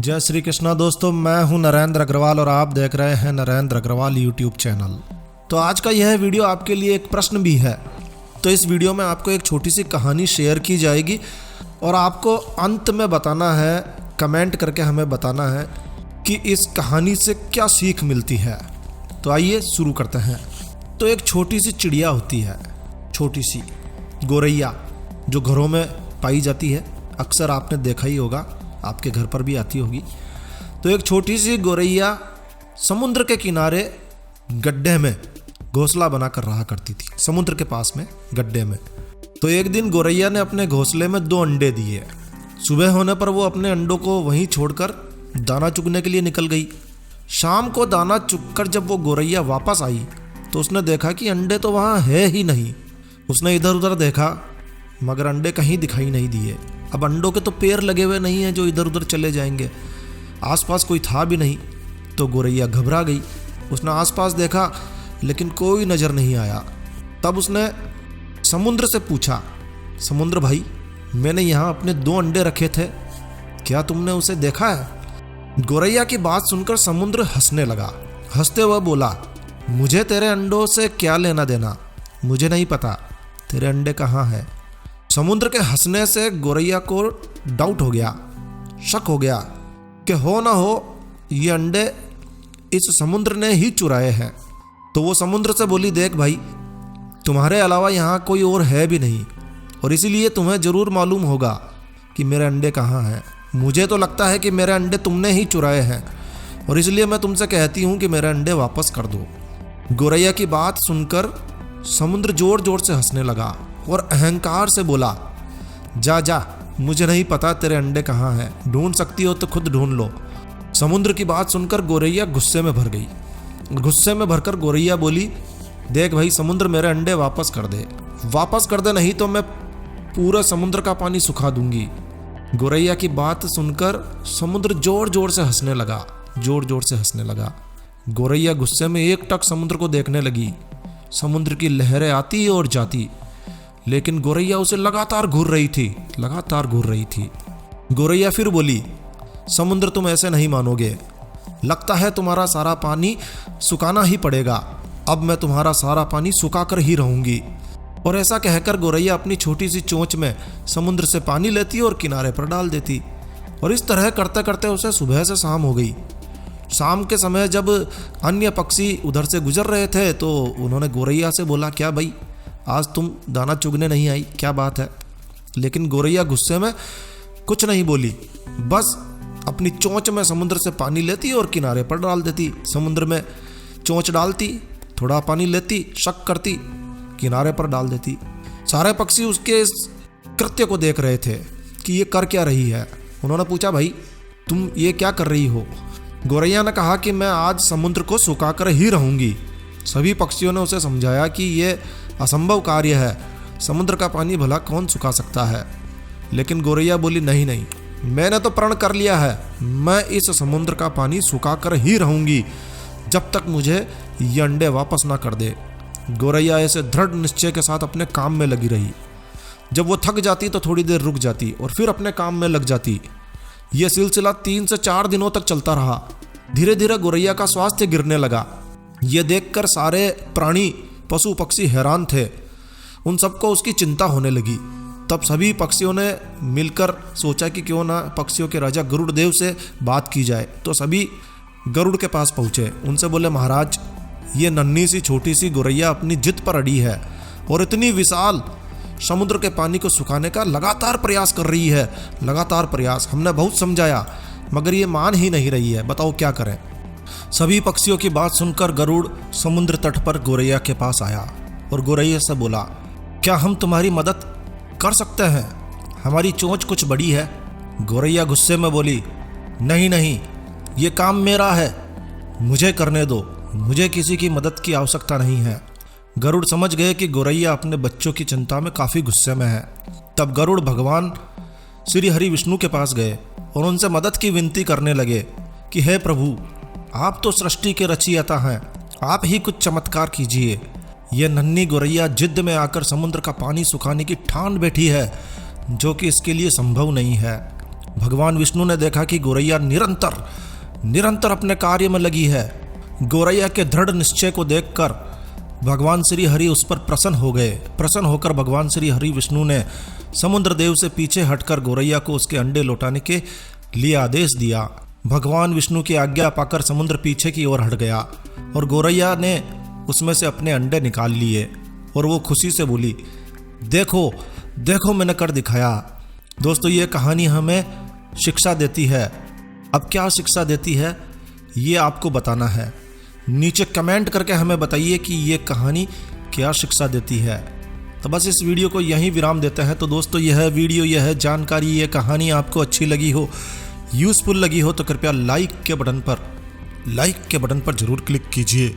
जय श्री कृष्णा दोस्तों, मैं हूं नरेंद्र अग्रवाल और आप देख रहे हैं नरेंद्र अग्रवाल यूट्यूब चैनल। तो आज का यह वीडियो आपके लिए एक प्रश्न भी है। तो इस वीडियो में आपको एक छोटी सी कहानी शेयर की जाएगी और आपको अंत में बताना है, कमेंट करके हमें बताना है कि इस कहानी से क्या सीख मिलती है। तो आइए शुरू करते हैं। तो एक छोटी सी चिड़िया होती है, छोटी सी गोरैया, जो घरों में पाई जाती है। अक्सर आपने देखा ही होगा, आपके घर पर भी आती होगी। तो एक छोटी सी गोरैया समुद्र के किनारे गड्ढे में घोंसला बनाकर रहा करती थी, समुद्र के पास में गड्ढे में। तो एक दिन गोरैया ने अपने घोंसले में 2 अंडे दिए। सुबह होने पर वो अपने अंडों को वहीं छोड़कर दाना चुगने के लिए निकल गई। शाम को दाना चुगकर जब वो गोरैया वापस आई तो उसने देखा कि अंडे तो वहाँ है ही नहीं। उसने इधर उधर देखा मगर अंडे कहीं दिखाई नहीं दिए। अब अंडों के तो पैर लगे हुए नहीं हैं जो इधर उधर चले जाएंगे, आसपास कोई था भी नहीं। तो गोरैया घबरा गई। उसने आसपास देखा लेकिन कोई नज़र नहीं आया। तब उसने समुद्र से पूछा, समुद्र भाई, मैंने यहाँ अपने 2 अंडे रखे थे, क्या तुमने उसे देखा है? गोरैया की बात सुनकर समुद्र हंसने लगा। हंसते हुए बोला, मुझे तेरे अंडों से क्या लेना देना, मुझे नहीं पता तेरे अंडे कहाँ हैं। समुद्र के हंसने से गोरैया को डाउट हो गया, शक हो गया कि हो ना हो ये अंडे इस समुद्र ने ही चुराए हैं। तो वो समुद्र से बोली, देख भाई, तुम्हारे अलावा यहाँ कोई और है भी नहीं और इसीलिए तुम्हें ज़रूर मालूम होगा कि मेरे अंडे कहाँ हैं। मुझे तो लगता है कि मेरे अंडे तुमने ही चुराए हैं और इसलिए मैं तुमसे कहती हूँ कि मेरे अंडे वापस कर दो। गोरैया की बात सुनकर समुद्र जोर जोर से हंसने लगा और अहंकार से बोला, जा जा, मुझे नहीं पता तेरे अंडे कहाँ हैं, ढूंढ सकती हो तो खुद ढूंढ लो। समुद्र की बात सुनकर गोरैया गुस्से में भर गई। गुस्से में भरकर गोरैया बोली, देख भाई समुद्र, मेरे अंडे वापस कर दे, वापस कर दे, नहीं तो मैं पूरा समुद्र का पानी सुखा दूंगी। गोरैया की बात सुनकर समुद्र जोर जोर से हंसने लगा, जोर जोर से हंसने लगा। गोरैया गुस्से में एकटक समुद्र को देखने लगी। समुद्र की लहरें आती और जाती, लेकिन गोरैया उसे लगातार घूर रही थी, लगातार घूर रही थी। गोरैया फिर बोली, समुद्र, तुम ऐसे नहीं मानोगे, लगता है तुम्हारा सारा पानी सुखाना ही पड़ेगा। अब मैं तुम्हारा सारा पानी सुखाकर ही रहूंगी। और ऐसा कहकर गोरैया अपनी छोटी सी चोंच में समुद्र से पानी लेती और किनारे पर डाल देती। और इस तरह करते करते उसे सुबह से शाम हो गई। शाम के समय जब अन्य पक्षी उधर से गुजर रहे थे तो उन्होंने गोरैया से बोला, क्या भाई, आज तुम दाना चुगने नहीं आई, क्या बात है? लेकिन गोरैया गुस्से में कुछ नहीं बोली, बस अपनी चोंच में समुद्र से पानी लेती और किनारे पर डाल देती। समुद्र में चोंच डालती, थोड़ा पानी लेती, शक करती, किनारे पर डाल देती। सारे पक्षी उसके इस कृत्य को देख रहे थे कि ये कर क्या रही है। उन्होंने पूछा, भाई तुम ये क्या कर रही हो? गोरैया ने कहा कि मैं आज समुद्र को सुखाकर ही रहूंगी। सभी पक्षियों ने उसे समझाया कि ये असंभव कार्य है, समुद्र का पानी भला कौन सुखा सकता है। लेकिन गोरैया बोली, नहीं नहीं, मैंने तो प्रण कर लिया है, मैं इस समुद्र का पानी सुखाकर ही रहूंगी जब तक मुझे ये अंडे वापस ना कर दे। गोरैया ऐसे दृढ़ निश्चय के साथ अपने काम में लगी रही। जब वो थक जाती तो थोड़ी देर रुक जाती और फिर अपने काम में लग जाती। यह सिलसिला 3 से 4 दिनों तक चलता रहा। धीरे धीरे गोरैया का स्वास्थ्य गिरने लगा। ये देखकर सारे प्राणी, पशु पक्षी हैरान थे। उन सबको उसकी चिंता होने लगी। तब सभी पक्षियों ने मिलकर सोचा कि क्यों ना पक्षियों के राजा गरुड़ देव से बात की जाए। तो सभी गरुड़ के पास पहुँचे। उनसे बोले, महाराज, ये नन्ही सी छोटी सी गोरैया अपनी जिद पर अड़ी है और इतनी विशाल समुद्र के पानी को सुखाने का लगातार प्रयास कर रही है, लगातार प्रयास। हमने बहुत समझाया मगर ये मान ही नहीं रही है, बताओ क्या करें? सभी पक्षियों की बात सुनकर गरुड़ समुद्र तट पर गोरैया के पास आया और गोरैया से बोला, क्या हम तुम्हारी मदद कर सकते हैं? हमारी चोंच कुछ बड़ी है। गोरैया गुस्से में बोली, नहीं नहीं, ये काम मेरा है, मुझे करने दो, मुझे किसी की मदद की आवश्यकता नहीं है। गरुड़ समझ गए कि गोरैया अपने बच्चों की चिंता में काफ़ी गुस्से में है। तब गरुड़ भगवान श्री हरि विष्णु के पास गए और उनसे मदद की विनती करने लगे कि हे प्रभु, आप तो सृष्टि के रचयिता हैं, आप ही कुछ चमत्कार कीजिए। यह नन्ही गोरैया जिद में आकर समुद्र का पानी सुखाने की ठान बैठी है, जो कि इसके लिए संभव नहीं है। भगवान विष्णु ने देखा कि गौरैया निरंतर अपने कार्य में लगी है। गौरैया के दृढ़ निश्चय को देखकर भगवान श्री हरि उस पर प्रसन्न हो गए। प्रसन्न होकर भगवान श्री हरि विष्णु ने समुद्र देव से पीछे हटकर गौरैया को उसके अंडे लौटाने के लिए आदेश दिया। भगवान विष्णु की आज्ञा पाकर समुद्र पीछे की ओर हट गया और गौरैया ने उसमें से अपने अंडे निकाल लिए और वो खुशी से बोली, देखो देखो मैंने कर दिखाया। दोस्तों, ये कहानी हमें शिक्षा देती है। अब क्या शिक्षा देती है ये आपको बताना है। नीचे कमेंट करके हमें बताइए कि ये कहानी क्या शिक्षा देती है। तो बस इस वीडियो को यहीं विराम देते हैं। तो दोस्तों, यह वीडियो, यह जानकारी, ये कहानी आपको अच्छी लगी हो, यूज़फुल लगी हो तो कृपया लाइक के बटन पर जरूर क्लिक कीजिए।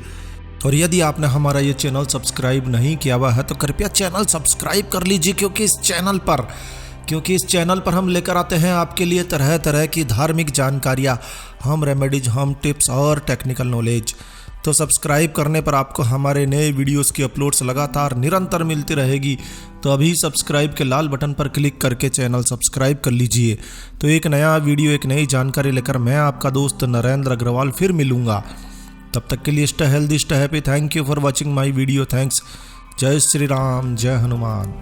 और यदि आपने हमारा ये चैनल सब्सक्राइब नहीं किया हुआ है तो कृपया चैनल सब्सक्राइब कर लीजिए, क्योंकि इस चैनल पर हम लेकर आते हैं आपके लिए तरह तरह की धार्मिक जानकारियाँ, होम रेमेडीज, होम टिप्स और टेक्निकल नॉलेज। तो सब्सक्राइब करने पर आपको हमारे नए वीडियोस की अपलोड्स लगातार निरंतर मिलती रहेगी। तो अभी सब्सक्राइब के लाल बटन पर क्लिक करके चैनल सब्सक्राइब कर लीजिए। तो एक नया वीडियो, एक नई जानकारी लेकर मैं आपका दोस्त नरेंद्र अग्रवाल फिर मिलूंगा। तब तक के लिए stay healthy, stay happy. Thank you for watching my video. Thanks. जय श्री राम, जय हनुमान।